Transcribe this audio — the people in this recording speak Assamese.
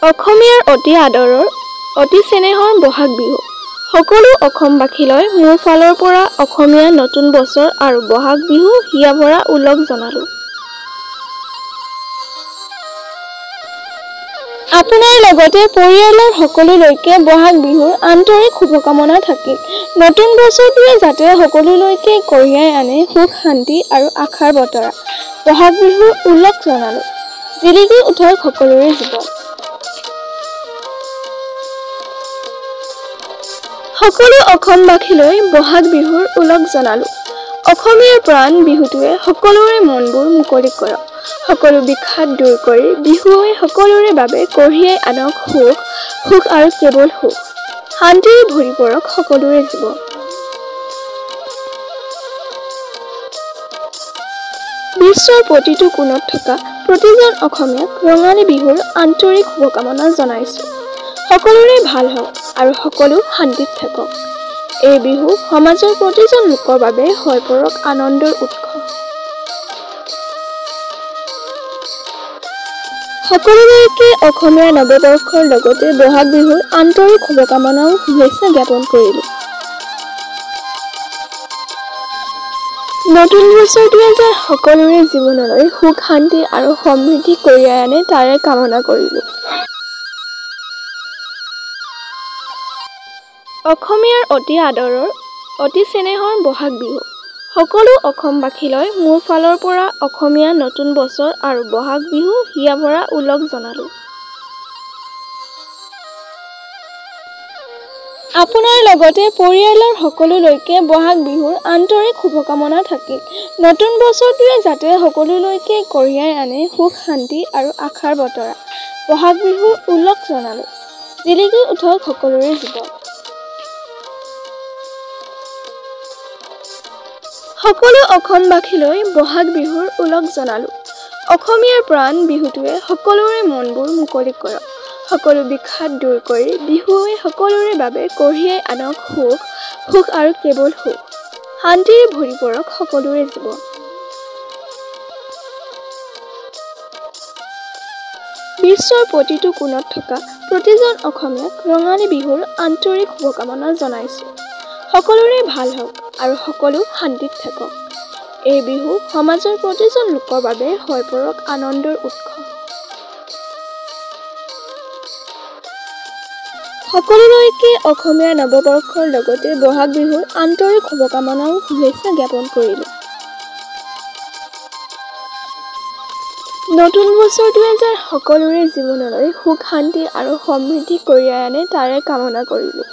অসমীয়াৰ অতি আদৰৰ, অতি চেনেহৰ বহাগ বিহু। সকলো অসমবাসীলৈ মোৰ ফালৰ পৰা অসমীয়া নতুন বছৰ আৰু বহাগ বিহু হিয়াভৰা ওলগ জনালোঁ। আপোনাৰ লগতে পৰিয়ালৰ সকলোলৈকে বহাগ বিহুৰ আন্তৰিক শুভকামনা থাকিল। নতুন বছৰটোৱে যাতে সকলোলৈকে কঢ়িয়াই আনে সুখ শান্তি আৰু আশাৰ বতৰা। বহাগ বিহুৰ ওলগ জনালোঁ। জিলিকি উঠক সকলোৰে জীৱন। সকলো অসমবাসীলৈ বহাগ বিহুৰ ওলগ জনালোঁ। অসমীয়াৰ প্ৰাণ বিহুটোৱে সকলোৰে মনবোৰ মুকলি কৰক। সকলো বিষাদ দূৰ কৰি বিহুৱে সকলোৰে বাবে কঢ়িয়াই আনক সুখ আৰু কেৱল সুখ। শান্তিৰে ভৰি পৰক সকলোৰে জীৱন। বিশ্বৰ প্ৰতিটো কোণত থকা প্ৰতিজন অসমীয়াক ৰঙালী বিহুৰ আন্তৰিক শুভকামনা জনাইছোঁ। সকলোৰে ভাল হওক আৰু সকলো শান্তিত থাকক। এই বিহু সমাজৰ প্ৰতিজন লোকৰ বাবে হৈ পৰক আনন্দৰ উৎস। সকলোলৈকে অসমীয়া নৱবৰ্ষৰ লগতে বহাগ বিহুৰ আন্তৰিক শুভকামনা আৰু শুভেচ্ছা জ্ঞাপন কৰিলোঁ। নতুন বছৰটোৱে যে সকলোৰে জীৱনলৈ সুখ শান্তি আৰু সমৃদ্ধি কঢ়িয়াই আনে তাৰে কামনা কৰিলোঁ। অসমীয়াৰ অতি আদৰৰ, অতি চেনেহৰ বহাগ বিহু। সকলো অসমবাসীলৈ মোৰ ফালৰ পৰা অসমীয়া নতুন বছৰ আৰু বহাগ বিহু হিয়াভৰা ওলগ জনালোঁ। আপোনাৰ লগতে পৰিয়ালৰ সকলোলৈকে বহাগ বিহুৰ আন্তৰিক শুভকামনা থাকিল। নতুন বছৰটোৱে যাতে সকলোলৈকে কঢ়িয়াই আনে সুখ শান্তি আৰু আশাৰ বতৰা। বহাগ বিহুৰ ওলগ জনালোঁ। জিলিকি উঠক সকলোৰে জীৱন। সকলো অসমবাসীলৈ বহাগ বিহুৰ ওলগ জনালোঁ। অসমীয়াৰ প্ৰাণ বিহুটোৱে সকলোৰে মনবোৰ মুকলি কৰক। সকলো বিষাদ দূৰ কৰি বিহুৱে সকলোৰে বাবে কঢ়িয়াই আনক সুখ আৰু কেৱল সুখ। শান্তিৰে ভৰি পৰক সকলোৰে জীৱন। বিশ্বৰ প্ৰতিটো কোণত থকা প্ৰতিজন অসমীয়াক ৰঙালী বিহুৰ আন্তৰিক শুভকামনা জনাইছোঁ। সকলোৰে ভাল হওক আৰু সকলো শান্তিত থাকক। এই বিহু সমাজৰ প্ৰতিজন লোকৰ বাবে হৈ পৰক আনন্দৰ উৎস। সকলোলৈকে অসমীয়া নৱবৰ্ষৰ লগতে বহাগ বিহুৰ আন্তৰিক শুভকামনা আৰু শুভেচ্ছা জ্ঞাপন কৰিলোঁ। নতুন বছৰটোৱে যে সকলোৰে জীৱনলৈ সুখ শান্তি আৰু সমৃদ্ধি কঢ়িয়াই আনে তাৰে কামনা কৰিলোঁ।